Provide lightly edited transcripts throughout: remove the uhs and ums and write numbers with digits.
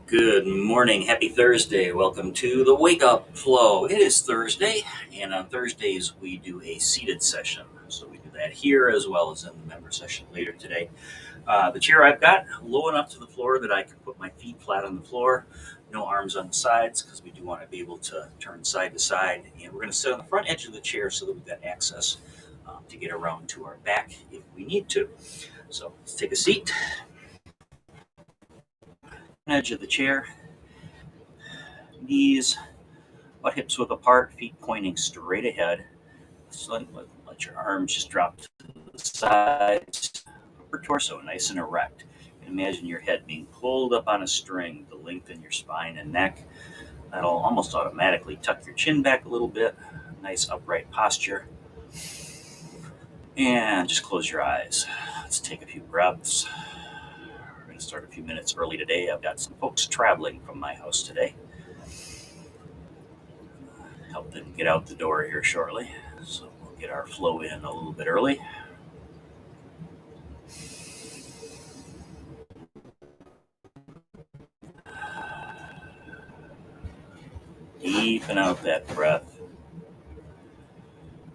Good morning. Happy Thursday. Welcome to the Wake Up Flow. It is Thursday, and on Thursdays we do a seated session. So we do that here as well as in the member session later today. The chair I've got low enough to the floor that I can put my feet flat on the floor, no arms on the sides because we do want to be able to turn side to side. And we're going to sit on the front edge of the chair so that we've got access to get around to our back if we need to. So let's take a seat. Edge of the chair. Knees, butt hips width apart, feet pointing straight ahead. So let your arms just drop to the sides, upper torso nice and erect. And imagine your head being pulled up on a string to lengthen your spine and neck. That'll almost automatically tuck your chin back a little bit. Nice upright posture. And just close your eyes. Let's take a few breaths. We're going to start a few minutes early today. I've got some folks traveling from my house today. Help them get out the door here shortly. So we'll get our flow in a little bit early. Deepen out that breath.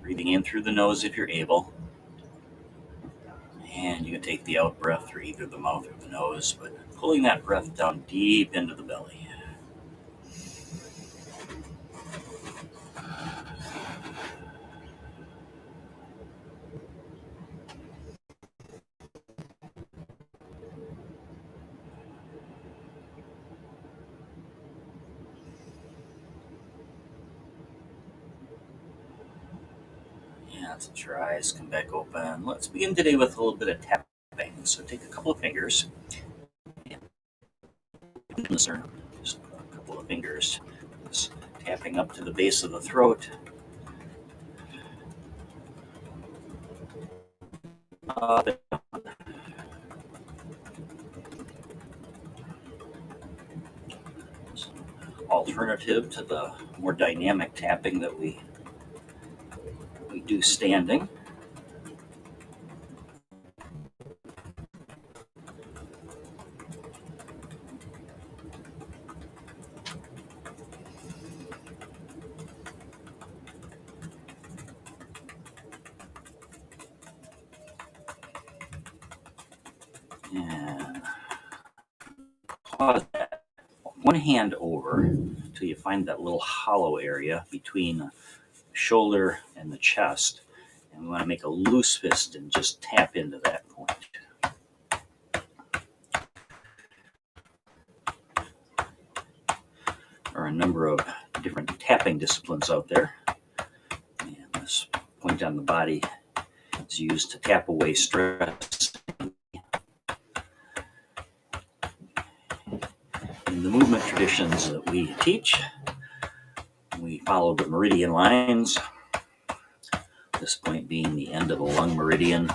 Breathing in through the nose if you're able. And you can take the out breath through either the mouth or the nose, but pulling that breath down deep into the belly. Yeah, let's let your eyes come back open. Let's begin today with a little bit of tapping. So take a couple of fingers. Just a couple of fingers. Just tapping up to the base of the throat. Alternative to the more dynamic tapping that we do standing. And pause that. One hand over until you find that little hollow area between the shoulder and the chest. And we want to make a loose fist and just tap into that point. There are a number of different tapping disciplines out there. And this point on the body is used to tap away stress. In the movement traditions that we teach, we follow the meridian lines, this point being the end of the lung meridian.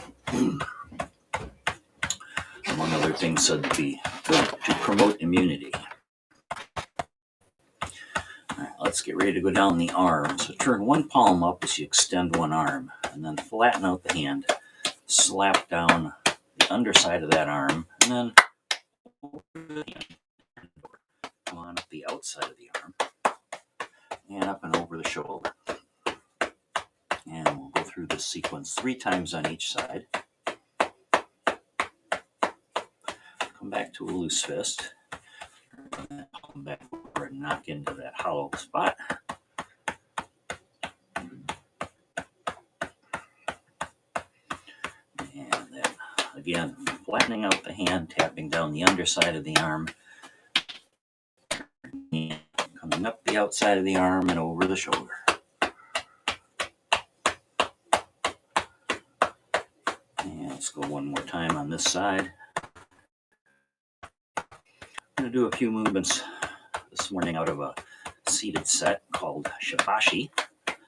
Among other things said to be good to promote immunity. All right, let's get ready to go down the arm. So turn one palm up as you extend one arm, and then flatten out the hand. Slap down the underside of that arm, and then over the hand. Come on up the outside of the arm, and up and over the shoulder. And we'll go through this sequence 3 times on each side. Come back to a loose fist. And palm back over and knock into that hollow spot. And then again, flattening out the hand, tapping down the underside of the arm. And coming up the outside of the arm and over the shoulder. And let's go one more time on this side. I'm going to do a few movements this morning out of a seated set called Shibashi.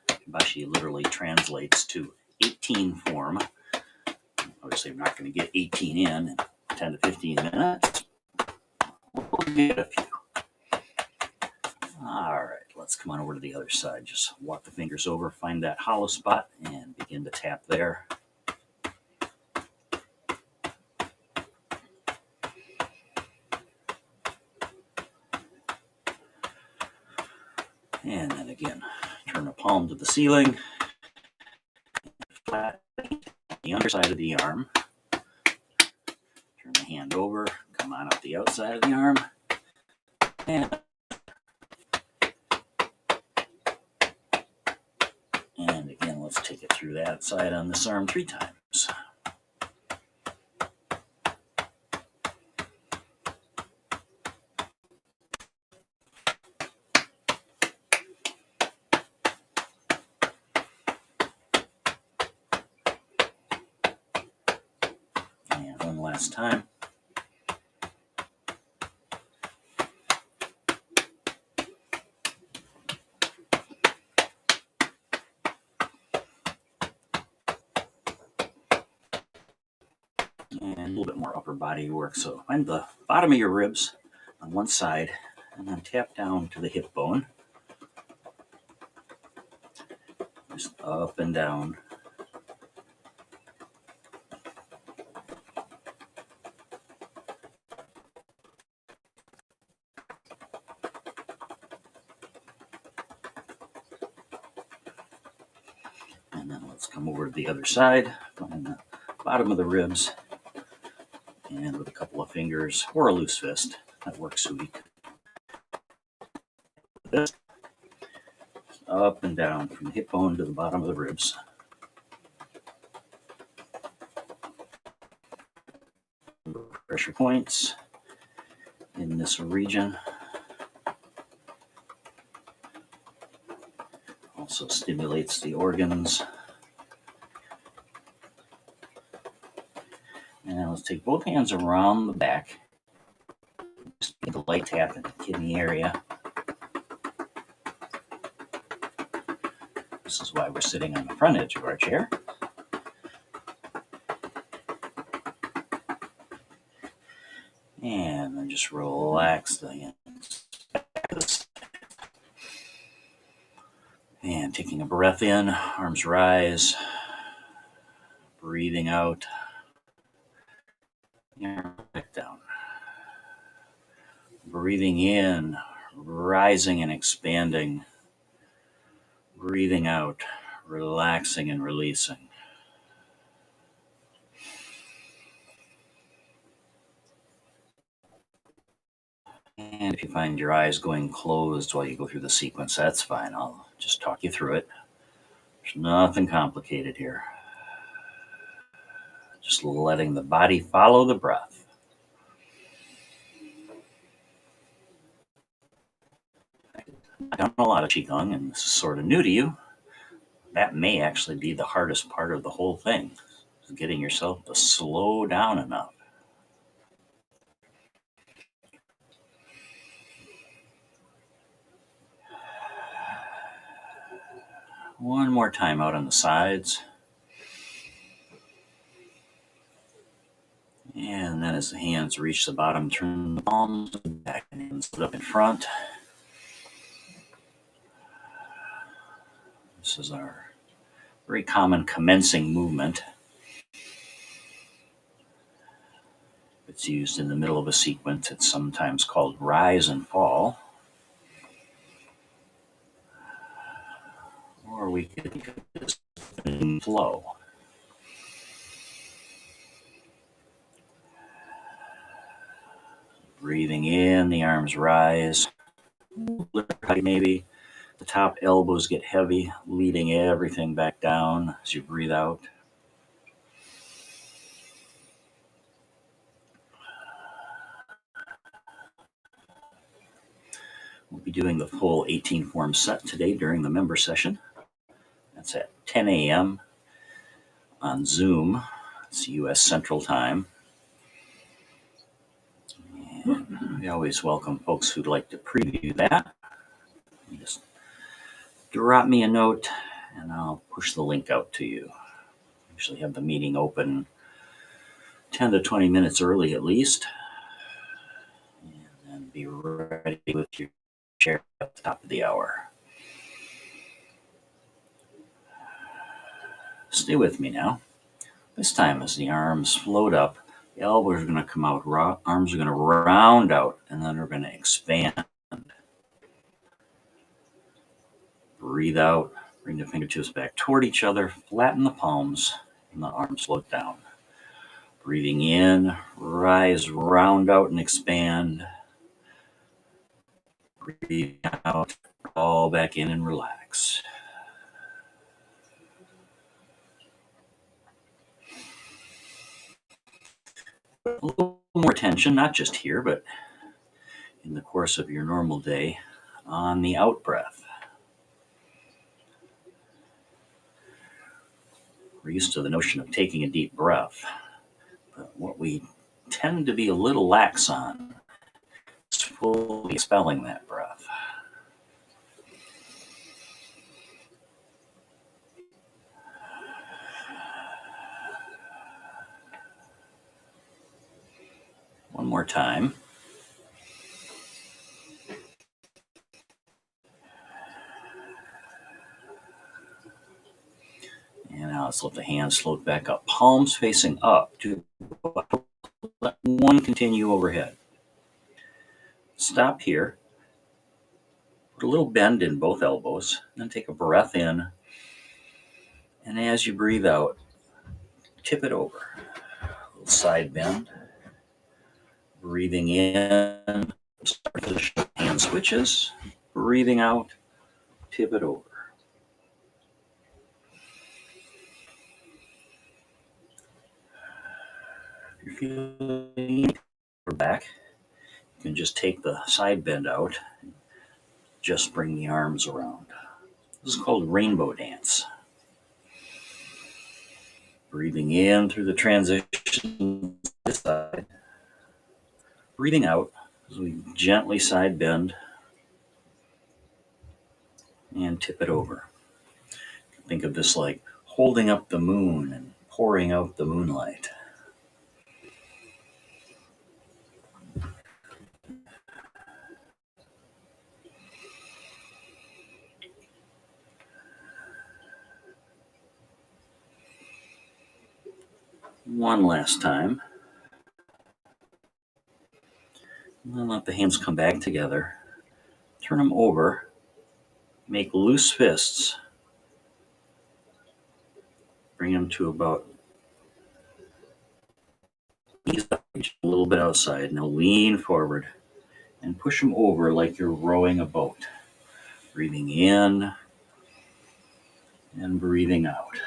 Shibashi literally translates to 18 form. Obviously, I'm not going to get 18 in 10 to 15 minutes. We'll get a few. All right, let's come on over to the other side. Just walk the fingers over, find that hollow spot, and begin to tap there. And then again, turn the palm to the ceiling, flat the underside of the arm. Turn the hand over, come on up the outside of the arm, and again, let's take it through that side on this arm 3 times. And one last time. And a little bit more upper body work. So find the bottom of your ribs on one side and then tap down to the hip bone. Just up and down. And then let's come over to the other side, find the bottom of the ribs, and with a couple of fingers or a loose fist, that works sweet. This up and down from the hip bone to the bottom of the ribs. Pressure points in this region. Also stimulates the organs. And now let's take both hands around the back. Just get a light tap in the kidney area. This is why we're sitting on the front edge of our chair. And then just relax the hands. And taking a breath in, arms rise, breathing out, and back down. Breathing in, rising and expanding. Breathing out, relaxing and releasing. And if you find your eyes going closed while you go through the sequence, that's fine. I'll just talk you through it. There's nothing complicated here. Just letting the body follow the breath. I've done a lot of Qigong, and this is sort of new to you. That may actually be the hardest part of the whole thing, is getting yourself to slow down enough. One more time out on the sides. And then as the hands reach the bottom, turn the palms back and hands up in front. This is our very common commencing movement. It's used in the middle of a sequence. It's sometimes called rise and fall. Or we could think of this as flow. Breathing in, the arms rise. Maybe the top elbows get heavy, leading everything back down as you breathe out. We'll be doing the full 18 form set today during the member session. That's at 10 a.m. on Zoom. It's U.S. Central Time. And we always welcome folks who'd like to preview that. You just drop me a note and I'll push the link out to you. Usually have the meeting open 10 to 20 minutes early at least. And be ready with your chair at the top of the hour. Stay with me now. This time as the arms float up, the elbows are going to come out, arms are going to round out, and then we're going to expand. Breathe out, bring the fingertips back toward each other, flatten the palms, and the arms float down. Breathing in, rise, round out, and expand. Breathe out, all back in and relax. A little more attention, not just here, but in the course of your normal day, on the out breath. We're used to the notion of taking a deep breath, but what we tend to be a little lax on is fully expelling that breath. One more time. And now let's let the hands float back up. Palms facing up. Let one continue overhead. Stop here. Put a little bend in both elbows. Then take a breath in. And as you breathe out, tip it over. A little side bend. Breathing in. Start position. Hand switches. Breathing out. Tip it over. If you're feeling back, you can just take the side bend out. Just bring the arms around. This is called rainbow dance. Breathing in through the transition this side. Breathing out as we gently side bend and tip it over. Think of this like holding up the moon and pouring out the moonlight. One last time. And then let the hands come back together. Turn them over. Make loose fists. Bring them to about a little bit outside. Now lean forward and push them over like you're rowing a boat. Breathing in and breathing out.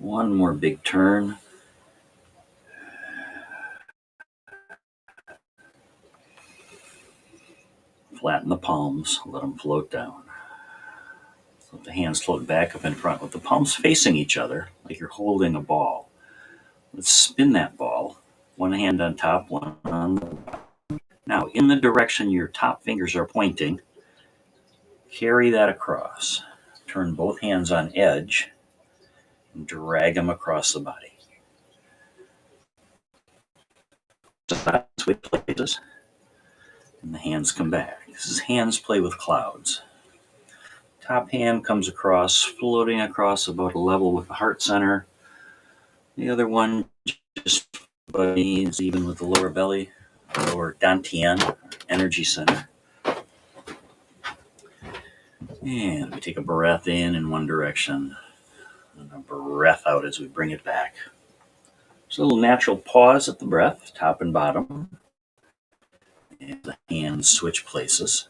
One more big turn. Flatten the palms, let them float down. Let the hands float back up in front with the palms facing each other like you're holding a ball. Let's spin that ball. One hand on top, one on the bottom. Now, in the direction your top fingers are pointing, carry that across. Turn both hands on edge and drag them across the body. Switch places, and the hands come back. This is hands play with clouds. Top hand comes across, floating across about a level with the heart center. The other one just is even with the lower belly, lower dantian, energy center. And we take a breath in one direction, and a breath out as we bring it back. So a little natural pause at the breath, top and bottom. And the hands switch places.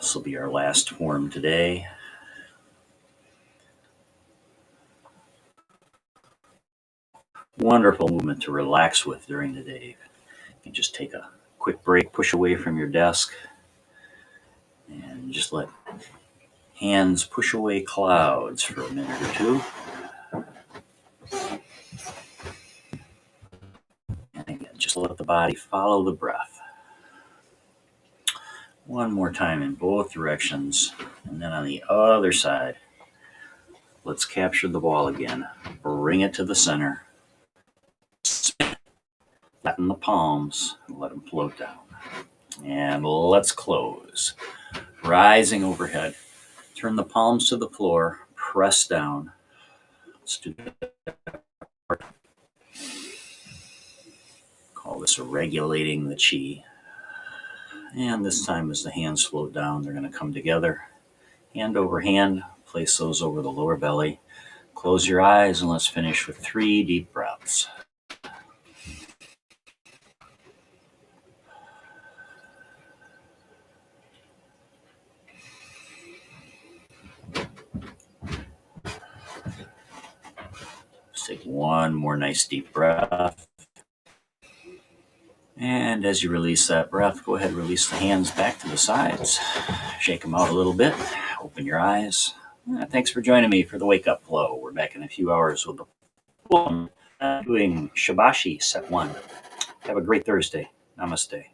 This will be our last form today. Wonderful movement to relax with during the day. You can just take a quick break, push away from your desk, and just let hands push away clouds for a minute or two. And again, just let the body follow the breath. One more time in both directions. And then on the other side, let's capture the ball again. Bring it to the center. Flatten the palms and let them float down. And let's close. Rising overhead. Turn the palms to the floor. Press down. Let's do that. Call this regulating the chi. And this time as the hands float down, they're going to come together. Hand over hand. Place those over the lower belly. Close your eyes and let's finish with 3 deep breaths. Let's take one more nice deep breath. And as you release that breath, go ahead and release the hands back to the sides. Shake them out a little bit. Open your eyes. Thanks for joining me for the Wake Up Flow. We're back in a few hours with the doing Shibashi Set 1. Have a great Thursday. Namaste.